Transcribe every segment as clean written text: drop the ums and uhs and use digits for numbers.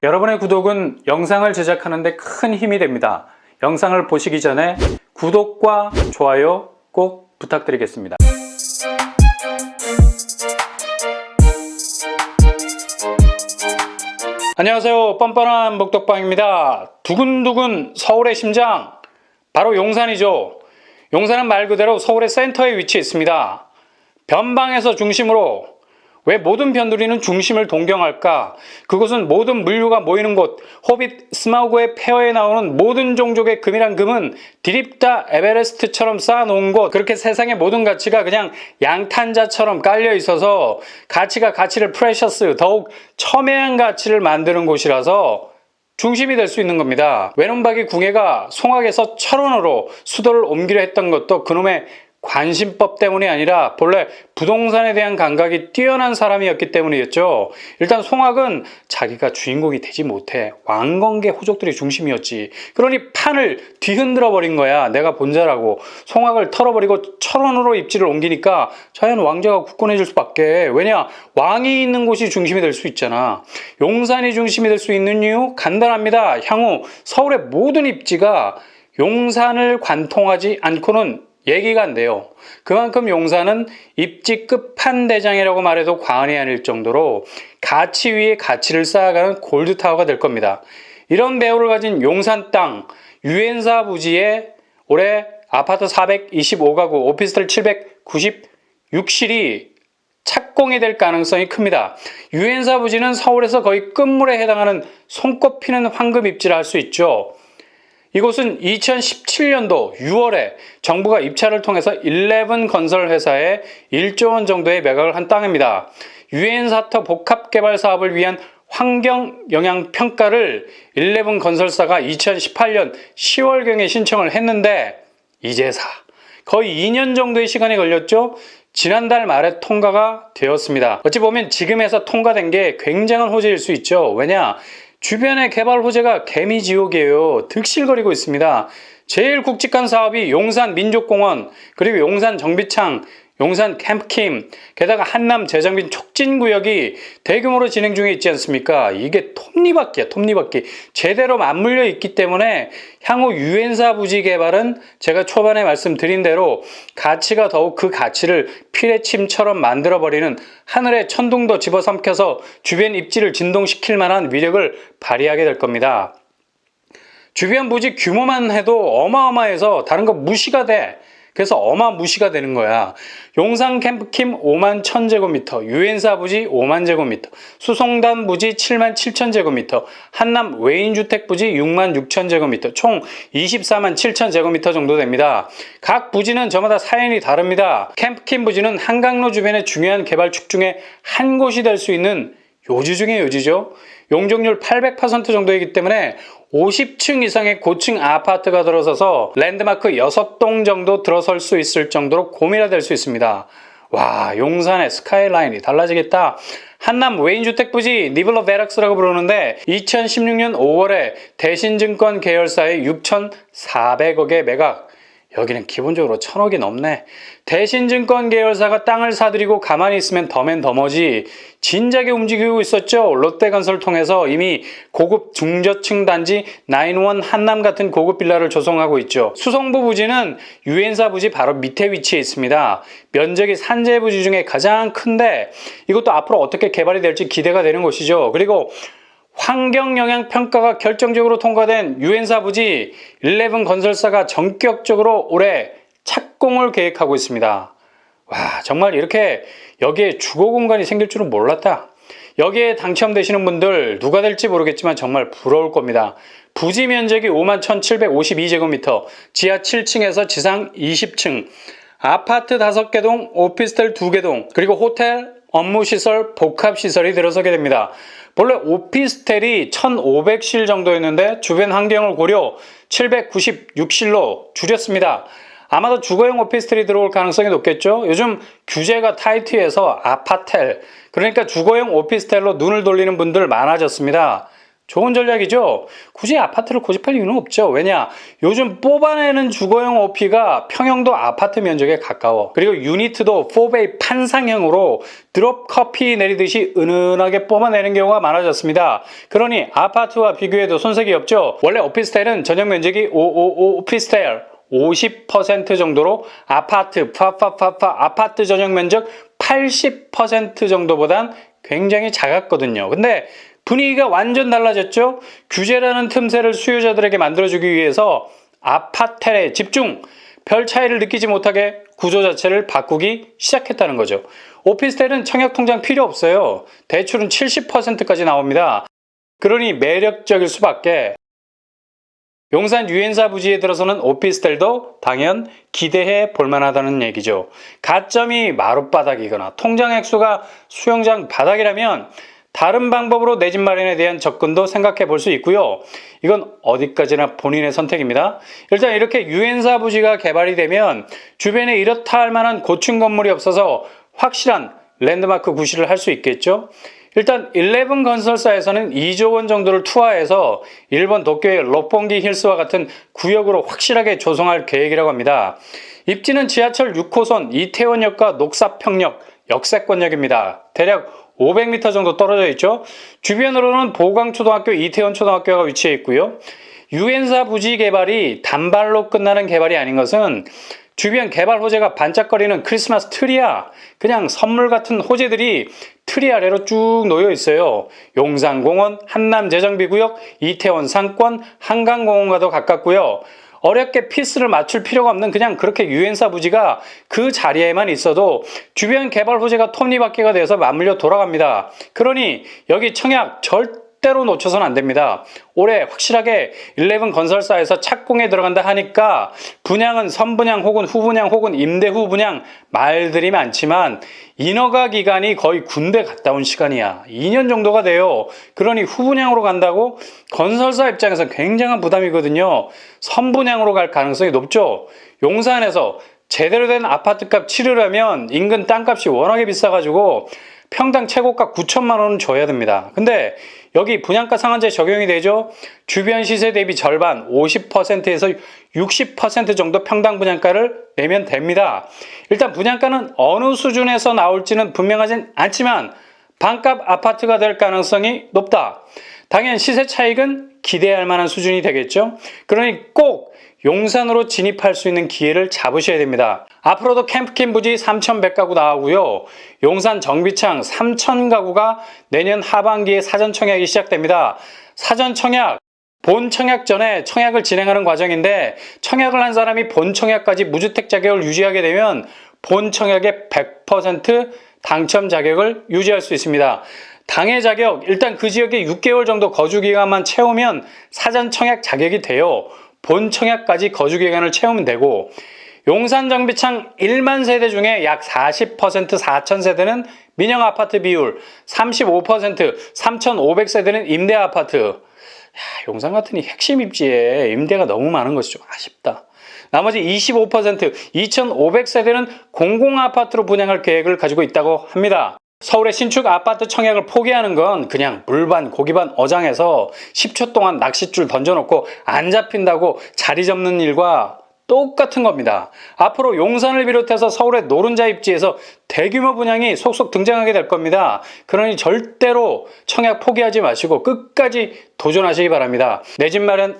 여러분의 구독은 영상을 제작하는 데 큰 힘이 됩니다. 영상을 보시기 전에 구독과 좋아요 꼭 부탁드리겠습니다. 안녕하세요. 뻔뻔한 복덕방입니다. 두근두근 서울의 심장, 바로 용산이죠. 용산은 말 그대로 서울의 센터에 위치해 있습니다. 변방에서 중심으로, 왜 모든 변두리는 중심을 동경할까? 그곳은 모든 물류가 모이는 곳, 호빗 스마우그의 폐허에 나오는 모든 종족의 금이란 금은 디립다 에베레스트처럼 쌓아놓은 곳, 그렇게 세상의 모든 가치가 그냥 양탄자처럼 깔려 있어서 가치를 프레셔스, 더욱 첨예한 가치를 만드는 곳이라서 중심이 될 수 있는 겁니다. 외눈박이 궁예가 송악에서 철원으로 수도를 옮기려 했던 것도 그놈의 관심법 때문이 아니라 본래 부동산에 대한 감각이 뛰어난 사람이었기 때문이었죠. 일단 송악은 자기가 주인공이 되지 못해 왕건계 호족들이 중심이었지. 그러니 판을 뒤흔들어 버린 거야. 내가 본자라고. 송악을 털어버리고 철원으로 입지를 옮기니까 자연 왕자가 굳건해질 수밖에. 왜냐? 왕이 있는 곳이 중심이 될 수 있잖아. 용산이 중심이 될 수 있는 이유? 간단합니다. 향후 서울의 모든 입지가 용산을 관통하지 않고는 얘기가 안 돼요. 그만큼 용산은 입지 끝판대장이라고 말해도 과언이 아닐 정도로 가치 위에 가치를 쌓아가는 골드타워가 될 겁니다. 이런 배후를 가진 용산 땅, 유엔사 부지에 올해 아파트 425가구, 오피스텔 796실이 착공이 될 가능성이 큽니다. 유엔사 부지는 서울에서 거의 끝물에 해당하는 손꼽히는 황금 입지라 할 수 있죠. 이곳은 2017년도 6월에 정부가 입찰을 통해서 11 건설 회사에 1조 원 정도의 매각을 한 땅입니다. 유엔사터 복합개발 사업을 위한 환경 영향 평가를 11 건설사가 2018년 10월경에 신청을 했는데 이제사 거의 2년 정도의 시간이 걸렸죠. 지난달 말에 통과가 되었습니다. 어찌 보면 지금에서 통과된 게 굉장한 호재일 수 있죠. 왜냐? 주변의 개발 호재가 개미지옥이에요. 득실거리고 있습니다. 제일 굵직한 사업이 용산 민족공원, 그리고 용산 정비창, 용산 캠프킴, 게다가 한남 재정비 촉진구역이 대규모로 진행 중에 있지 않습니까? 이게 톱니바퀴야, 톱니바퀴. 제대로 맞물려 있기 때문에 향후 유엔사 부지 개발은 제가 초반에 말씀드린 대로 가치가 더욱 그 가치를 피레침처럼 만들어버리는 하늘의 천둥도 집어삼켜서 주변 입지를 진동시킬 만한 위력을 발휘하게 될 겁니다. 주변 부지 규모만 해도 어마어마해서 다른 거 무시가 돼. 그래서 어마무시가 되는 거야. 용산 캠프킴 5만 1000제곱미터, 유엔사 부지 5만 제곱미터, 수송단 부지 7만 7000제곱미터, 한남 외인주택 부지 6만 6000제곱미터, 총 24만 7000제곱미터 정도 됩니다. 각 부지는 저마다 사연이 다릅니다. 캠프킴 부지는 한강로 주변의 중요한 개발축 중에 한 곳이 될 수 있는 요지 중에 요지죠. 용적률 800% 정도이기 때문에 50층 이상의 고층 아파트가 들어서서 랜드마크 6동 정도 들어설 수 있을 정도로 고민화될 수 있습니다. 와, 용산의 스카이라인이 달라지겠다. 한남 외인주택 부지 니블러 베락스라고 부르는데 2016년 5월에 대신증권 계열사의 6,400억의 매각. 여기는 기본적으로 1000억이 넘네. 대신증권 계열사가 땅을 사들이고 가만히 있으면 더맨 더머지. 진작에 움직이고 있었죠. 롯데건설 통해서 이미 고급 중저층 단지 9원 한남 같은 고급 빌라를 조성하고 있죠. 수성부 부지는 유엔사 부지 바로 밑에 위치해 있습니다. 면적이 산재 부지 중에 가장 큰데 이것도 앞으로 어떻게 개발이 될지 기대가 되는 곳이죠. 그리고 환경영향평가가 결정적으로 통과된 유엔사 부지 11 건설사가 전격적으로 올해 착공을 계획하고 있습니다. 와, 정말 이렇게 여기에 주거 공간이 생길 줄은 몰랐다. 여기에 당첨되시는 분들 누가 될지 모르겠지만 정말 부러울 겁니다. 부지 면적이 5만 1752제곱미터, 지하 7층에서 지상 20층, 아파트 5개 동, 오피스텔 2개 동, 그리고 호텔, 업무시설, 복합시설이 들어서게 됩니다. 본래 오피스텔이 1500실 정도였는데 주변 환경을 고려 796실로 줄였습니다. 아마도 주거용 오피스텔이 들어올 가능성이 높겠죠. 요즘 규제가 타이트해서 아파텔, 그러니까 주거용 오피스텔로 눈을 돌리는 분들 많아졌습니다. 좋은 전략이죠. 굳이 아파트를 고집할 이유는 없죠. 왜냐? 요즘 뽑아내는 주거용 오피가 평형도 아파트 면적에 가까워. 그리고 유니트도 4베이 판상형으로 드롭 커피 내리듯이 은은하게 뽑아내는 경우가 많아졌습니다. 그러니 아파트와 비교해도 손색이 없죠. 원래 오피스텔은 전용 면적이 555 오피스텔 50% 정도로 아파트 아파트 전용 면적 80% 정도보단 굉장히 작았거든요. 근데 분위기가 완전 달라졌죠. 규제라는 틈새를 수요자들에게 만들어주기 위해서 아파텔에 집중, 별 차이를 느끼지 못하게 구조 자체를 바꾸기 시작했다는 거죠. 오피스텔은 청약통장 필요 없어요. 대출은 70%까지 나옵니다. 그러니 매력적일 수밖에. 용산 유엔사 부지에 들어서는 오피스텔도 당연 기대해 볼만하다는 얘기죠. 가점이 마룻바닥이거나 통장 액수가 수영장 바닥이라면 다른 방법으로 내 집 마련에 대한 접근도 생각해 볼 수 있고요. 이건 어디까지나 본인의 선택입니다. 일단 이렇게 유엔사 부지가 개발이 되면 주변에 이렇다 할 만한 고층 건물이 없어서 확실한 랜드마크 구실을 할 수 있겠죠. 일단 11 건설사에서는 2조 원 정도를 투하해서 일본 도쿄의 롯본기 힐스와 같은 구역으로 확실하게 조성할 계획이라고 합니다. 입지는 지하철 6호선 이태원역과 녹사평역, 역세권역입니다. 대략 500m 정도 떨어져 있죠. 주변으로는 보광초등학교, 이태원초등학교가 위치해 있고요. 유엔사 부지 개발이 단발로 끝나는 개발이 아닌 것은 주변 개발 호재가 반짝거리는 크리스마스 트리야, 그냥 선물 같은 호재들이 트리 아래로 쭉 놓여 있어요. 용산공원, 한남재정비구역, 이태원 상권, 한강공원과도 가깝고요. 어렵게 피스를 맞출 필요가 없는 그냥 그렇게 유엔사 부지가 그 자리에만 있어도 주변 개발 호재가 톱니바퀴가 돼서 맞물려 돌아갑니다. 그러니 여기 청약 절대로 놓쳐서는 안 됩니다. 올해 확실하게 11 건설사에서 착공에 들어간다 하니까 분양은 선분양 혹은 후분양 혹은 임대 후 분양 말들이 많지만 인허가 기간이 거의 군대 갔다 온 시간이야. 2년 정도가 돼요. 그러니 후분양으로 간다고 건설사 입장에서 굉장한 부담이거든요. 선분양으로 갈 가능성이 높죠. 용산에서 제대로 된 아파트값 치르려면 인근 땅값이 워낙에 비싸가지고 평당 최고가 9천만 원은 줘야 됩니다. 근데 여기 분양가 상한제 적용이 되죠. 주변 시세 대비 절반 50%에서 60% 정도 평당 분양가를 내면 됩니다. 일단 분양가는 어느 수준에서 나올지는 분명하진 않지만 반값 아파트가 될 가능성이 높다. 당연 시세 차익은 기대할 만한 수준이 되겠죠. 그러니 꼭 용산으로 진입할 수 있는 기회를 잡으셔야 됩니다. 앞으로도 캠프킨 부지 3,100가구 나오고요. 용산 정비창 3,000가구가 내년 하반기에 사전 청약이 시작됩니다. 사전 청약, 본 청약 전에 청약을 진행하는 과정인데 청약을 한 사람이 본 청약까지 무주택 자격을 유지하게 되면 본 청약의 100% 당첨 자격을 유지할 수 있습니다. 당해 자격, 일단 그 지역에 6개월 정도 거주 기간만 채우면 사전 청약 자격이 돼요. 본 청약까지 거주 기간을 채우면 되고 용산 정비창 1만 세대 중에 약 40% 4천 세대는 민영 아파트 비율, 35% 3,500세대는 임대 아파트. 용산 같은 이 핵심 입지에 임대가 너무 많은 것이 좀 아쉽다. 나머지 25% 2,500세대는 공공 아파트로 분양할 계획을 가지고 있다고 합니다. 서울의 신축 아파트 청약을 포기하는 건 그냥 물반 고기반 어장에서 10초 동안 낚싯줄 던져놓고 안 잡힌다고 자리 잡는 일과 똑같은 겁니다. 앞으로 용산을 비롯해서 서울의 노른자 입지에서 대규모 분양이 속속 등장하게 될 겁니다. 그러니 절대로 청약 포기하지 마시고 끝까지 도전하시기 바랍니다. 내 집 마련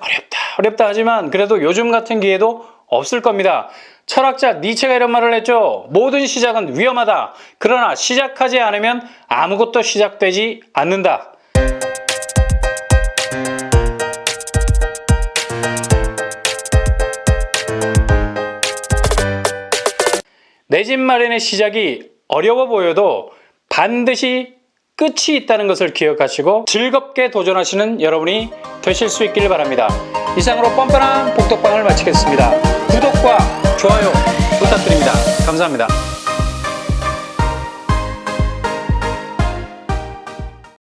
어렵다 하지만 그래도 요즘 같은 기회도 없을 겁니다. 철학자 니체가 이런 말을 했죠. 모든 시작은 위험하다. 그러나 시작하지 않으면 아무것도 시작되지 않는다. 내 집 마련의 시작이 어려워 보여도 반드시 끝이 있다는 것을 기억하시고 즐겁게 도전하시는 여러분이 되실 수 있기를 바랍니다. 이상으로 뻔뻔한 복덕방을 마치겠습니다. 구독과 좋아요 부탁드립니다. 감사합니다.